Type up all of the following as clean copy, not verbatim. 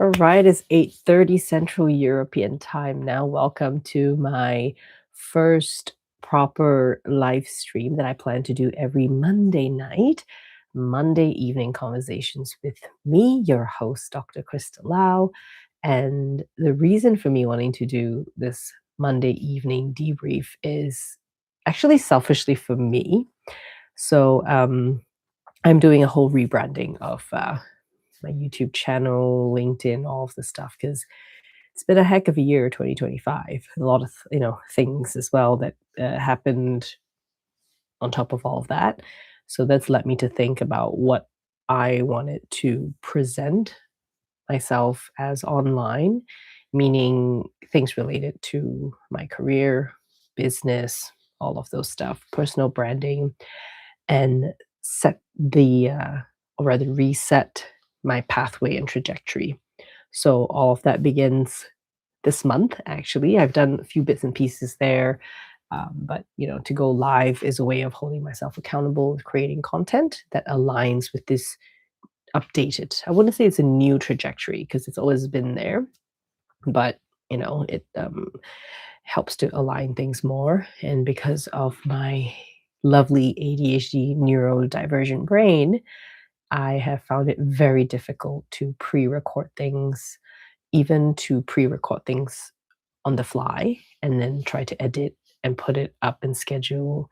All right, it's 8:30 Central European Time now. Welcome to my first proper live stream that I plan to do every Monday night. Monday evening conversations with me, your host, Dr. Kristal Lau. And the reason for me wanting to do this Monday evening debrief is actually selfishly for me. So I'm doing a whole rebranding of my YouTube channel, LinkedIn, all of the stuff because it's been a heck of a year, 2025. A lot of things as well that happened on top of all of that. So that's led me to think about what I wanted to present myself as online, meaning things related to my career, business, all of those stuff, personal branding, and set or rather reset my pathway and trajectory. So all of that begins this month, actually. I've done a few bits and pieces there. But to go live is a way of holding myself accountable with creating content that aligns with this updated. I wouldn't say it's a new trajectory because it's always been there, but it helps to align things more. And because of my lovely ADHD neurodivergent brain, I have found it very difficult to pre-record things, even to pre-record things on the fly and then try to edit and put it up and schedule.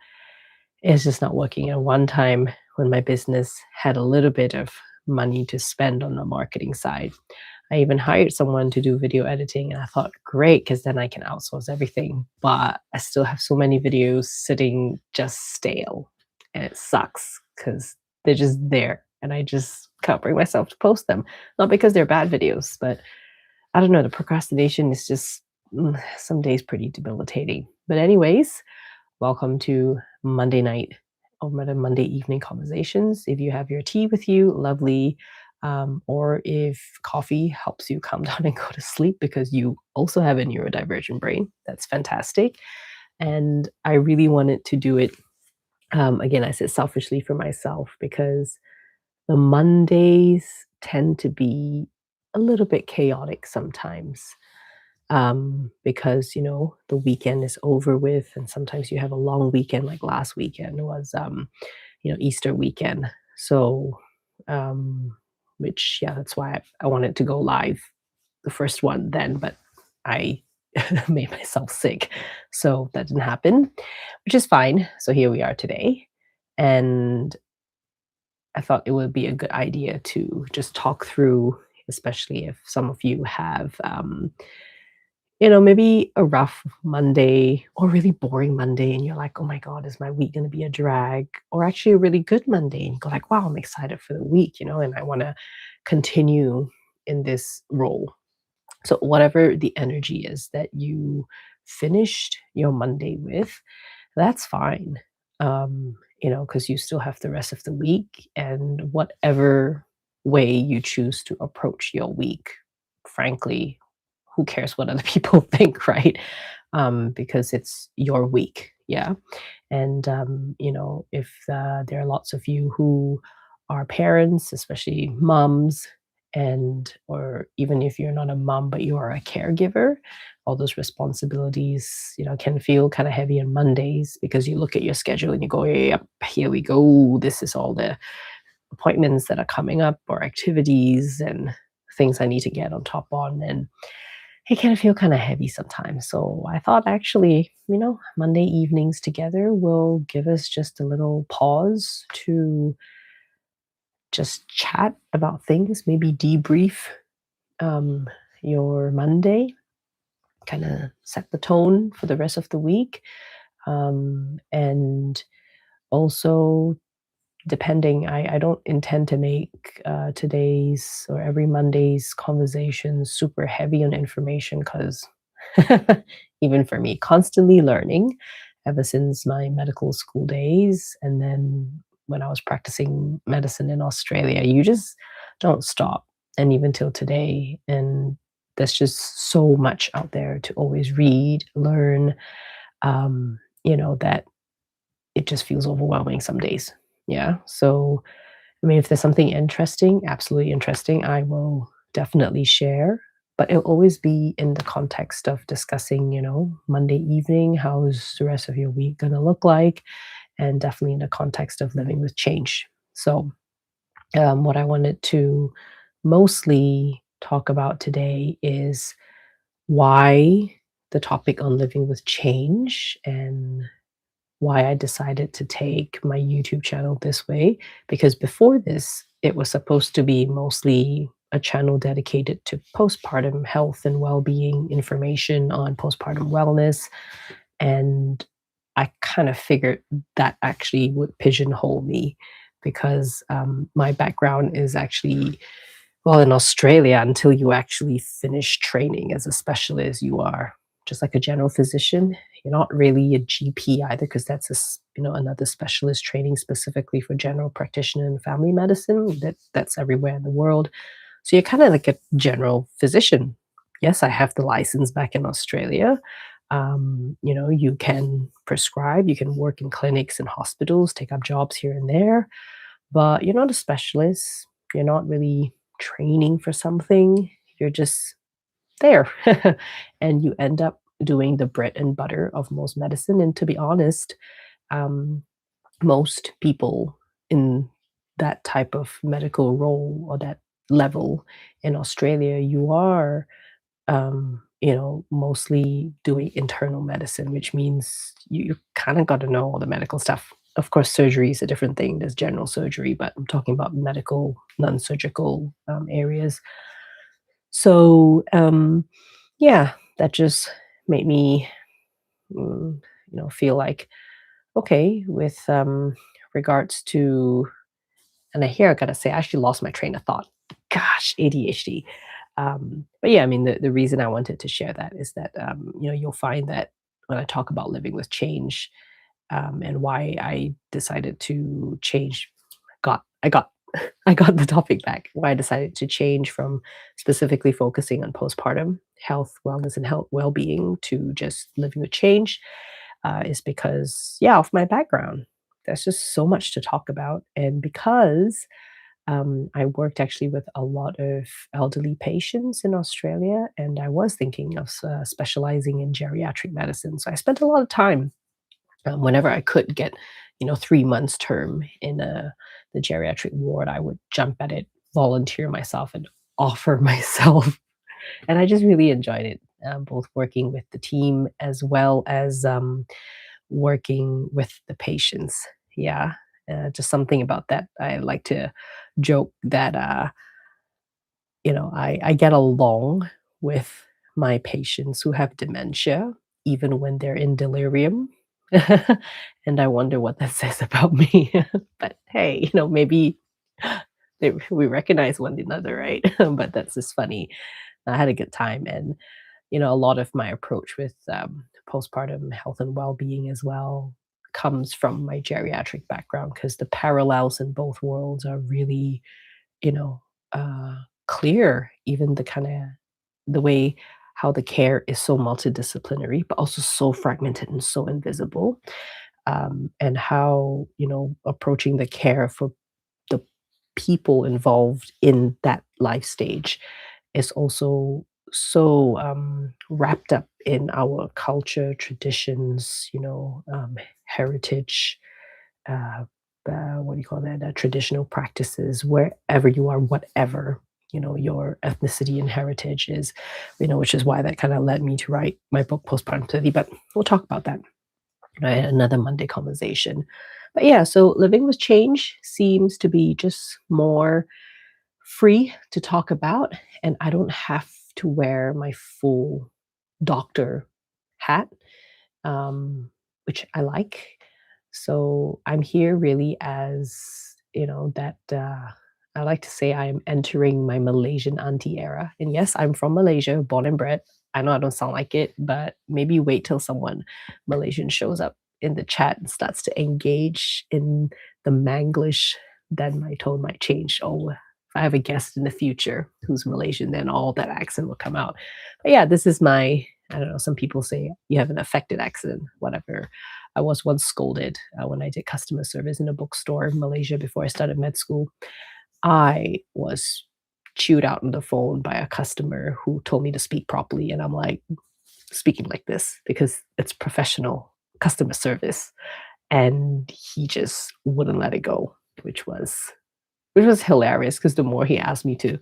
It's just not working. And one time when my business had a little bit of money to spend on the marketing side, I even hired someone to do video editing. And I thought, great, because then I can outsource everything. But I still have so many videos sitting just stale. And it sucks because they're just there. And I just can't bring myself to post them. Not because they're bad videos, but I don't know. The procrastination is just some days pretty debilitating. But, anyways, welcome to Monday night or rather Monday evening conversations. If you have your tea with you, lovely. Or if coffee helps you calm down and go to sleep because you also have a neurodivergent brain, that's fantastic. And I really wanted to do it. Again, I said selfishly for myself because the Mondays tend to be a little bit chaotic sometimes because the weekend is over with, and sometimes you have a long weekend. Like last weekend was Easter weekend, so which, yeah, that's why I wanted to go live the first one then, but I made myself sick, so that didn't happen, which is fine. So here we are today, and I thought it would be a good idea to just talk through, especially if some of you have maybe a rough Monday or really boring Monday, and you're like, oh my God, is my week going to be a drag? Or actually a really good Monday, and you go like, wow, I'm excited for the week, and I want to continue in this role. So whatever the energy is that you finished your Monday with, that's fine. Because you still have the rest of the week, and whatever way you choose to approach your week, frankly, who cares what other people think, right? Because it's your week, yeah. And if there are lots of you who are parents, especially moms, and or even if you're not a mom but you are a caregiver, all those responsibilities, can feel kind of heavy on Mondays because you look at your schedule and you go, yep, here we go. This is all the appointments that are coming up or activities and things I need to get on top on. And it can feel kind of heavy sometimes. So I thought actually, Monday evenings together will give us just a little pause to just chat about things, maybe debrief um, your Monday, kind of set the tone for the rest of the week. And also, depending, I don't intend to make today's or every Monday's conversation super heavy on information because even for me, constantly learning ever since my medical school days. And then when I was practicing medicine in Australia, you just don't stop. And even till today. And there's just so much out there to always read, learn, that it just feels overwhelming some days. Yeah. So, I mean, if there's something interesting, absolutely interesting, I will definitely share, but it'll always be in the context of discussing, Monday evening, how's the rest of your week going to look like, and definitely in the context of living with change. So, what I wanted to mostly talk about today is why the topic on living with change and why I decided to take my YouTube channel this way. Because before this, it was supposed to be mostly a channel dedicated to postpartum health and well being, information on postpartum wellness. And I kind of figured that actually would pigeonhole me because my background is actually, well, in Australia, until you actually finish training as a specialist, you are just like a general physician. You're not really a GP either, because that's another specialist training specifically for general practitioner and family medicine. That's everywhere in the world. So you're kind of like a general physician. Yes, I have the license back in Australia. You can prescribe, you can work in clinics and hospitals, take up jobs here and there, but you're not a specialist. You're not really training for something. You're just there. And you end up doing the bread and butter of most medicine. And to be honest, um, most people in that type of medical role or that level in Australia, you are mostly doing internal medicine, which means you kind of got to know all the medical stuff. Of course, surgery is a different thing. There's general surgery, but I'm talking about medical, non-surgical areas. So, yeah, that just made me, feel like, okay, with regards to, and here I gotta say, I actually lost my train of thought. Gosh, ADHD. But yeah, I mean, the reason I wanted to share that is that, you'll find that when I talk about living with change, and why I decided to change, I got, I got the topic back. Why I decided to change from specifically focusing on postpartum health, wellness, and health well-being to just living with change, is because, yeah, of my background. There's just so much to talk about, and because I worked actually with a lot of elderly patients in Australia, and I was thinking of specializing in geriatric medicine. So I spent a lot of time, whenever I could get, 3 months term in the geriatric ward, I would jump at it, volunteer myself, and offer myself. And I just really enjoyed it, both working with the team as well as working with the patients. Yeah, just something about that. I like to joke that, I get along with my patients who have dementia, even when they're in delirium. And I wonder what that says about me. But hey, maybe we recognize one another, right? But that's just funny. I had a good time. And a lot of my approach with postpartum health and well-being as well comes from my geriatric background, because the parallels in both worlds are really, you know uh, clear. Even the way how the care is so multidisciplinary but also so fragmented and so invisible, and how approaching the care for the people involved in that life stage is also so wrapped up in our culture, traditions, heritage, uh, what do you call that? Traditional practices, wherever you are, whatever your ethnicity and heritage is, which is why that kind of led me to write my book, Postpartum Study. But we'll talk about that in another Monday conversation. But yeah, so living with change seems to be just more free to talk about, and I don't have to wear my full doctor hat, which I like. So I'm here really as, that I like to say I am entering my Malaysian auntie era. And yes, I'm from Malaysia, born and bred. I know I don't sound like it, but maybe wait till someone Malaysian shows up in the chat and starts to engage in the Manglish, then my tone might change. Oh, if I have a guest in the future who's Malaysian, then all that accent will come out. But yeah, this is my, I don't know, some people say you have an affected accent, whatever. I was once scolded when I did customer service in a bookstore in Malaysia before I started med school. I was chewed out on the phone by a customer who told me to speak properly, and I'm like speaking like this because it's professional customer service, and he just wouldn't let it go, which was which was hilarious because the more he asked me to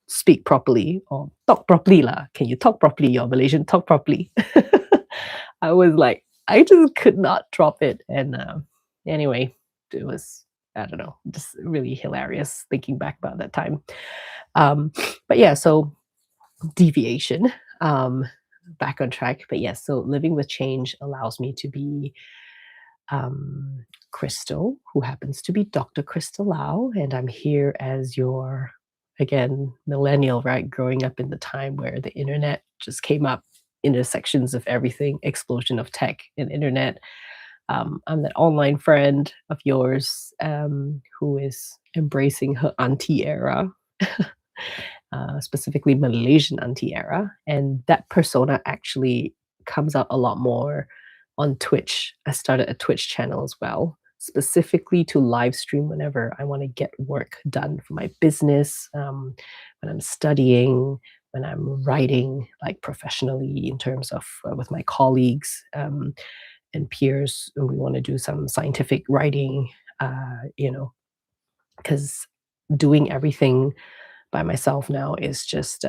speak properly or talk properly lah, can you talk properly? You're Malaysian, talk properly. I was like, I just could not drop it. And anyway, it was, I don't know, just really hilarious thinking back about that time. Um, but yeah, so deviation, um, back on track. But yes, so living with change allows me to be Crystal, who happens to be Dr. Kristal Lau, and I'm here as your, again, millennial, right? Growing up in the time where the internet just came up, intersections of everything, explosion of tech and internet. I'm that online friend of yours who is embracing her auntie era, specifically Malaysian auntie era. And that persona actually comes out a lot more on Twitch. I started a Twitch channel as well, specifically to live stream whenever I want to get work done for my business, when I'm studying, when I'm writing like professionally in terms of with my colleagues and peers, and we want to do some scientific writing, because doing everything by myself now is just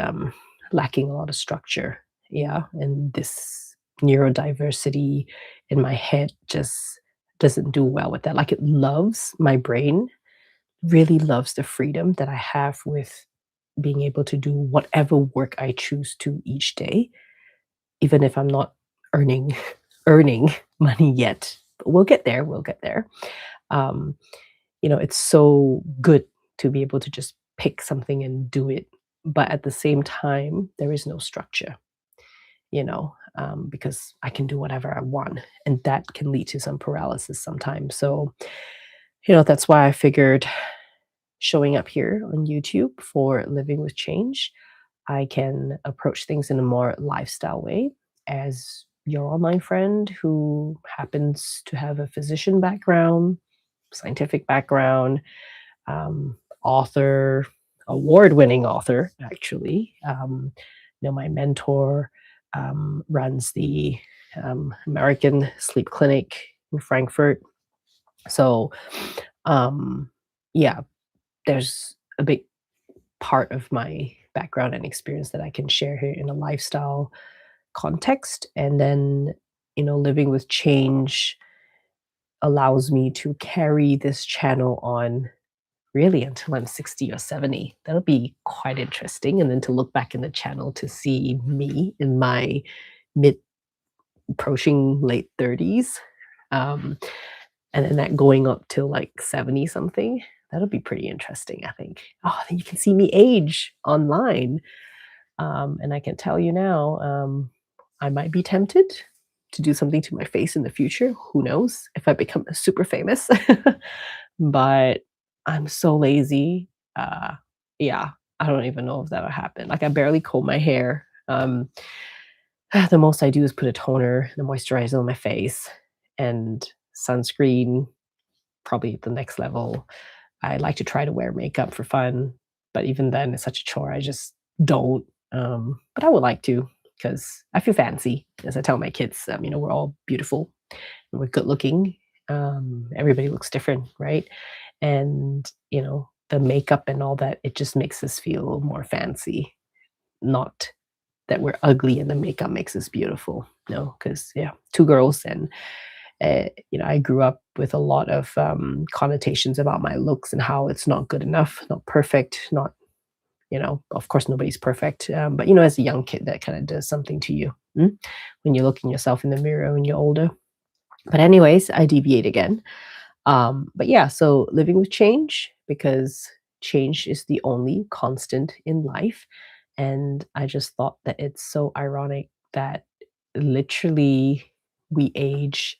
lacking a lot of structure. Yeah. And this neurodiversity in my head just doesn't do well with that. Like it loves my brain, really loves the freedom that I have with being able to do whatever work I choose to each day, even if I'm not earning earning money yet. But we'll get there. We'll get there. Um, it's so good to be able to just pick something and do it. But at the same time, there is no structure, because I can do whatever I want. And that can lead to some paralysis sometimes. So, that's why I figured showing up here on YouTube for Living with Change, I can approach things in a more lifestyle way as your online friend who happens to have a physician background, scientific background, author, award-winning author, actually. My mentor runs the American Sleep Clinic in Frankfurt. So, um, yeah, there's a big part of my background and experience that I can share here in a lifestyle context. And then, living with change allows me to carry this channel on really until I'm 60 or 70. That'll be quite interesting. And then to look back in the channel to see me in my mid approaching late 30s. Um, and then that going up till like 70 something. That'll be pretty interesting, I think. Oh, then you can see me age online. And I can tell you now, I might be tempted to do something to my face in the future. Who knows if I become super famous? But I'm so lazy. Yeah, I don't even know if that'll happen. Like I barely comb my hair. The most I do is put a toner and a moisturizer on my face and sunscreen, probably the next level. I like to try to wear makeup for fun, but even then it's such a chore. I just don't. But I would like to because I feel fancy. As I tell my kids, we're all beautiful and we're good looking. Everybody looks different, right? And the makeup and all that, it just makes us feel more fancy, not that we're ugly and the makeup makes us beautiful. No, because yeah, two girls, and I grew up with a lot of connotations about my looks and how it's not good enough, not perfect, not of course nobody's perfect, but as a young kid, that kind of does something to you when you're looking yourself in the mirror when you're older. But anyways, I deviate again. But yeah, so living with change because change is the only constant in life. And I just thought that it's so ironic that literally we age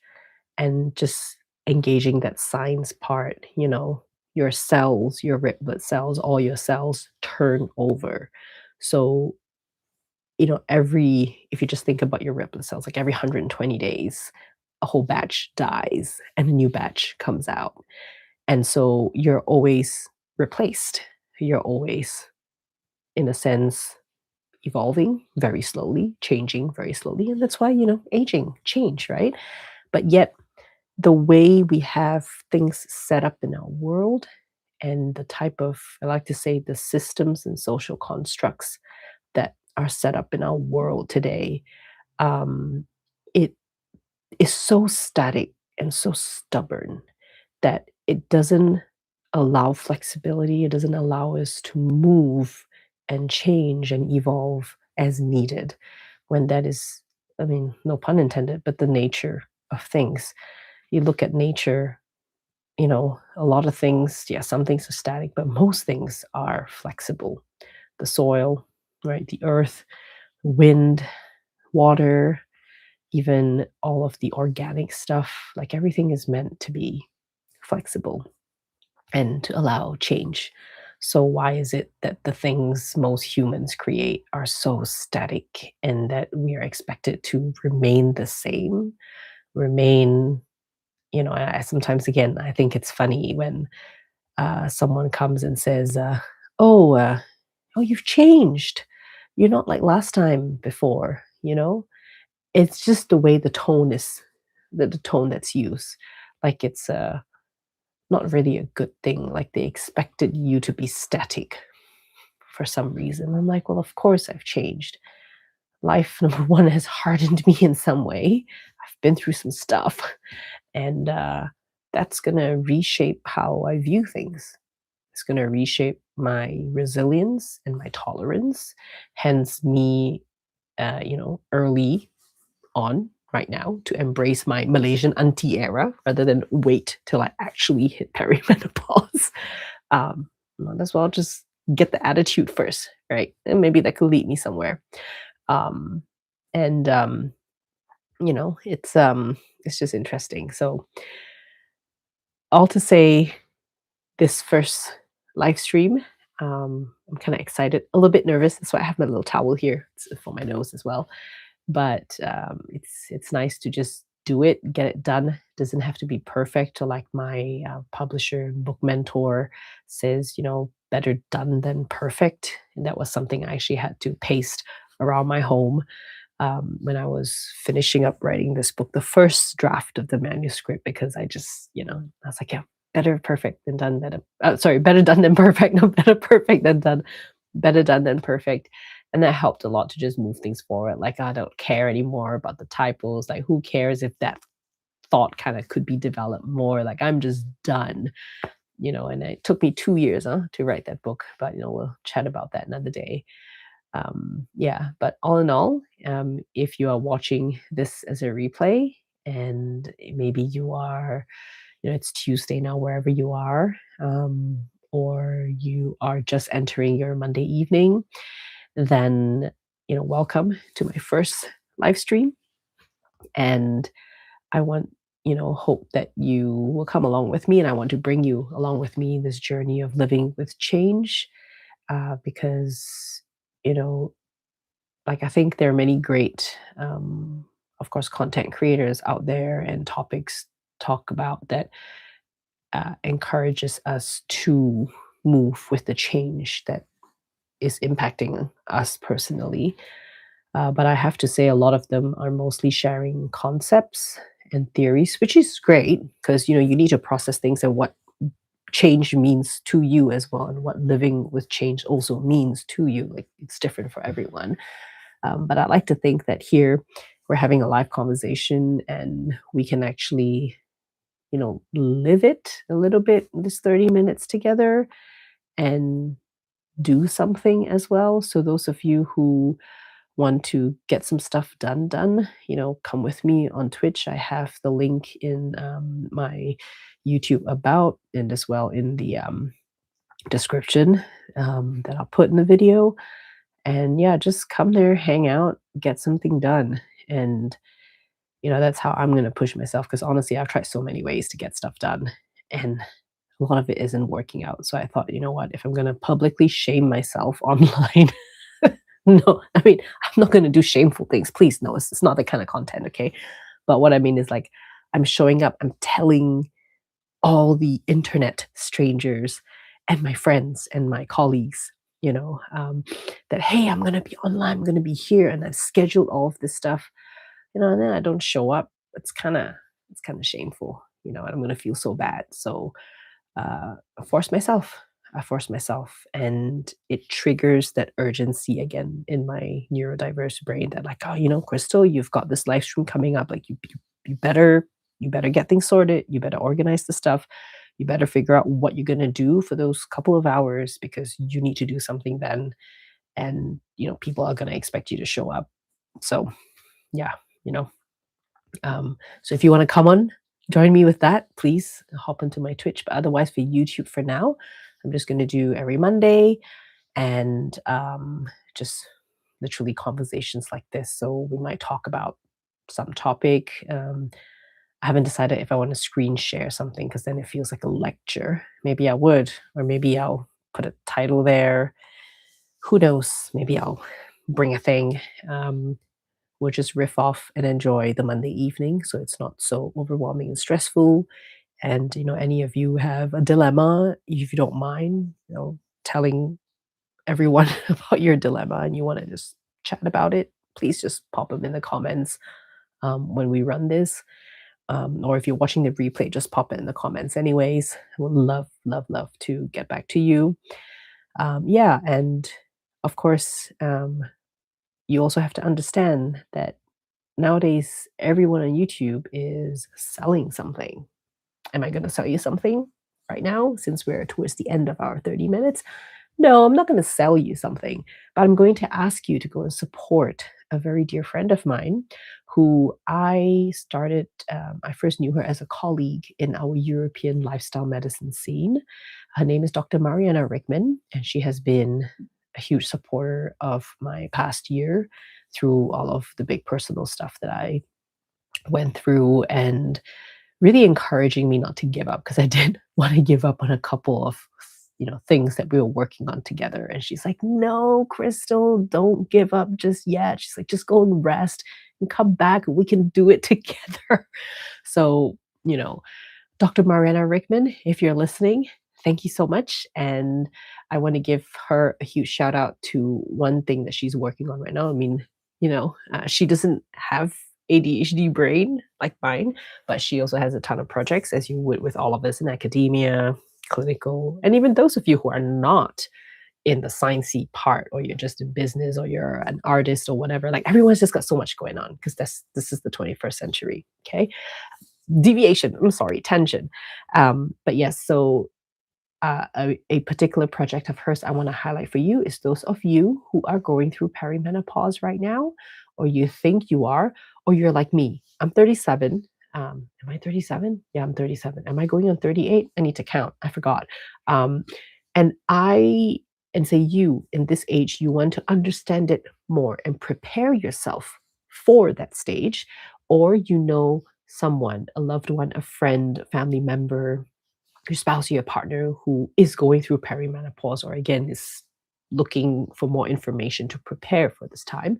and just engaging that science part, your cells, your red blood cells, all your cells turn over. So, if you just think about your red blood cells, like every 120 days, a whole batch dies and a new batch comes out. And so you're always replaced. You're always in a sense, evolving very slowly, changing very slowly. And that's why, aging, change, right? But yet, the way we have things set up in our world and the type of, I like to say, the systems and social constructs that are set up in our world today, um, it is so static and so stubborn that it doesn't allow flexibility. It doesn't allow us to move and change and evolve as needed when that is, I mean, no pun intended, but the nature of things. You look at nature, a lot of things, yeah, some things are static, but most things are flexible. The soil, right? The earth, wind, water, even all of the organic stuff, like everything is meant to be flexible and to allow change. So, why is it that the things most humans create are so static and that we are expected to remain the same? Remain, I sometimes, again, I think it's funny when someone comes and says, "Oh, oh, you've changed. You're not like last time before." It's just the way the tone is, the tone that's used. Like it's not really a good thing. Like they expected you to be static for some reason. I'm like, well, of course I've changed. Life, number one, has hardened me in some way. I've been through some stuff, and that's gonna reshape how I view things. It's going to reshape my resilience and my tolerance. Hence, me, early on right now to embrace my Malaysian auntie era rather than wait till I actually hit perimenopause. Might as well just get the attitude first, right? And maybe that could lead me somewhere. Um, and it's just interesting. So all to say, this first live stream. I'm kind of excited, a little bit nervous. That's why I have my little towel here. It's for my nose as well. But it's nice to just do it, get it done. Doesn't have to be perfect. Or like my publisher and book mentor says, better done than perfect. And that was something I actually had to paste around my home when I was finishing up writing this book, the first draft of the manuscript, because I just, I was like, yeah, better perfect than done, better. Sorry, better done than perfect. No, better perfect than done, better done than perfect. And that helped a lot to just move things forward. Like, I don't care anymore about the typos. Like, who cares if that thought kind of could be developed more? Like, I'm just done, and it took me 2 years to write that book. But, we'll chat about that another day. Yeah, but all in all, if you are watching this as a replay and maybe you are, it's Tuesday now, wherever you are, or you are just entering your Monday evening, then, welcome to my first live stream. And I want, hope that you will come along with me. And I want to bring you along with me in this journey of living with change, because, you know, like I think there are many great, of course, content creators out there and topics talk about that encourages us to move with the change that is impacting us personally. But I have to say, a lot of them are mostly sharing concepts and theories, which is great because you need to process things and what change means to you as well, and what living with change also means to you. Like it's different for everyone. But I like to think that here we're having a live conversation and we can actually, live it a little bit, this 30 minutes together and do something as well. So those of you who want to get some stuff done, come with me on Twitch. I have the link in my YouTube about and as well in the description that I'll put in the video. And yeah, just come there, hang out, get something done. And, that's how I'm going to push myself because honestly, I've tried so many ways to get stuff done. And a lot of it isn't working out. So I thought, you know what, if I'm going to publicly shame myself online, no, I mean, I'm not going to do shameful things. Please, no, it's not the kind of content, okay? But what I mean is like, I'm showing up, I'm telling all the internet strangers and my friends and my colleagues, that, hey, I'm going to be online, I'm going to be here, and I've scheduled all of this stuff, and then I don't show up. It's kind of shameful, and I'm going to feel so bad. So I force myself. I force myself, and it triggers that urgency again in my neurodiverse brain that, like, oh, Crystal, you've got this live stream coming up. Like, you better get things sorted. You better organize the stuff. You better figure out what you're gonna do for those couple of hours because you need to do something then, and people are gonna expect you to show up. So yeah, you know. So if you want to come on, join me with that, please hop onto my Twitch. But otherwise, for YouTube for now, I'm just going to do every Monday and just literally conversations like this. So we might talk about some topic. I haven't decided if I want to screen share something because then it feels like a lecture. Maybe I would, or maybe I'll put a title there. Who knows? Maybe I'll bring a thing. We'll just riff off and enjoy the Monday evening so it's not so overwhelming and stressful. And any of you have a dilemma, if you don't mind, telling everyone about your dilemma and you want to just chat about it, please just pop them in the comments when we run this. Or if you're watching the replay, just pop it in the comments anyways. I would love, love, love to get back to you. Yeah, and of course, you also have to understand that nowadays everyone on YouTube is selling something. Am I going to sell you something right now since we're towards the end of our 30 minutes? No, I'm not going to sell you something, but I'm going to ask you to go and support a very dear friend of mine who I first knew her as a colleague in our European lifestyle medicine scene. Her name is Dr. Mariana Rickmann, and she has been a huge supporter of my past year through all of the big personal stuff that I went through, and really encouraging me not to give up because I did want to give up on a couple of things that we were working on together. And she's like, no, Crystal, don't give up just yet. She's like, just go and rest and come back and we can do it together. So, Dr. Mariana Rickmann, if you're listening, thank you so much. And I want to give her a huge shout out to one thing that she's working on right now. I mean, she doesn't have ADHD brain like mine, but she also has a ton of projects, as you would with all of us in academia, clinical, and even those of you who are not in the sciencey part, or you're just in business, or you're an artist, or whatever. Like, everyone's just got so much going on because this is the 21st century. Okay, deviation. I'm sorry, tangent. But yes, so a particular project of hers I want to highlight for you is those of you who are going through perimenopause right now, or you think you are, or you're like me. I'm 37. Am I 37? Yeah, I'm 37. Am I going on 38? I need to count. I forgot. Um, and say you in this age, you want to understand it more and prepare yourself for that stage, or someone, a loved one, a friend, family member, your spouse or your partner who is going through perimenopause, or again is looking for more information to prepare for this time,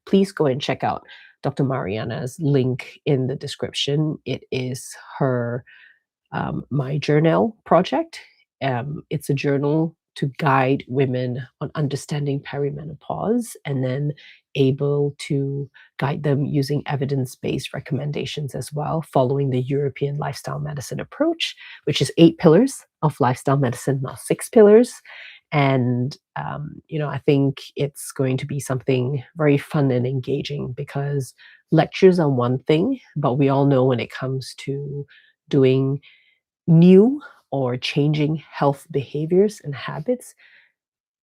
please go and check out Dr. Mariana's link in the description. It is her My Journal project. It's a journal to guide women on understanding perimenopause and then able to guide them using evidence-based recommendations as well, following the European lifestyle medicine approach, which is 8 pillars of lifestyle medicine, not 6 pillars. And I think it's going to be something very fun and engaging because lectures are one thing, but we all know when it comes to doing new or changing health behaviors and habits,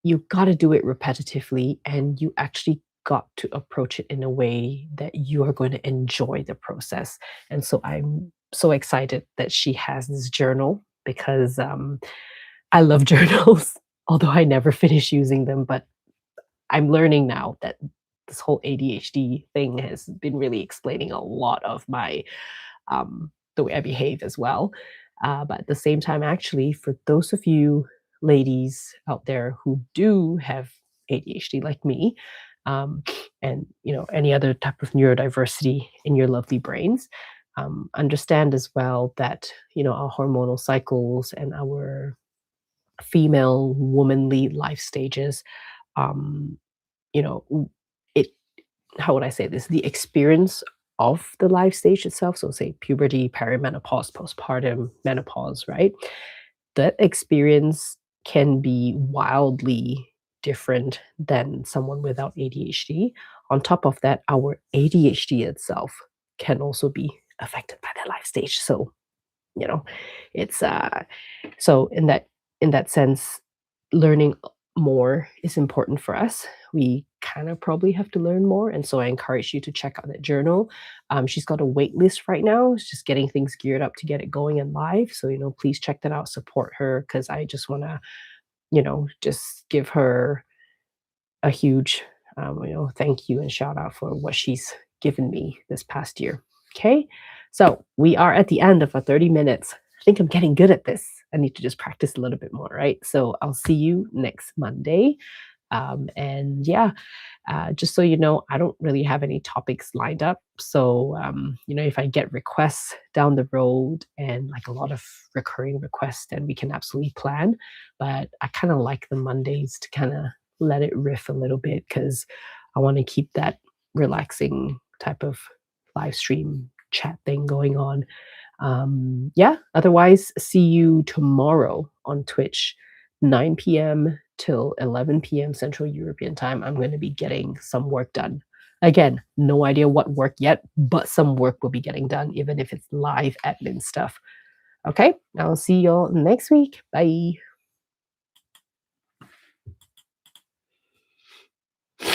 you got to do it repetitively, and you actually got to approach it in a way that you are going to enjoy the process. And so I'm so excited that she has this journal because I love journals, although I never finish using them. But I'm learning now that this whole ADHD thing has been really explaining a lot of my the way I behave as well. But at the same time, actually, for those of you ladies out there who do have ADHD like me, um, and any other type of neurodiversity in your lovely brains, understand as well that our hormonal cycles and our female womanly life stages. um it how would I say this? The experience of the life stage itself, so say puberty, perimenopause, postpartum, menopause, right? That experience can be wildly different than someone without ADHD. On top of that, our ADHD itself can also be affected by that life stage. So, you know, it's so in that sense, learning more is important for us. We kind of probably have to learn more, and so I encourage you to check out that journal. She's got a wait list right now. It's just getting things geared up to get it going and live. So please check that out. Support her because I just want to just give her a huge, thank you and shout out for what she's given me this past year. Okay. So we are at the end of our 30 minutes. I think I'm getting good at this. I need to just practice a little bit more, right? So I'll see you next Monday. And yeah, just so you know, I don't really have any topics lined up. So, if I get requests down the road and like a lot of recurring requests, then we can absolutely plan. But I kind of like the Mondays to kind of let it riff a little bit because I want to keep that relaxing type of live stream chat thing going on. Yeah, otherwise, see you tomorrow on Twitch, 9 p.m. till 11 p.m. Central European time. I'm going to be getting some work done. Again, no idea what work yet, but some work will be getting done, even if it's live admin stuff. Okay, I'll see y'all next week. Bye.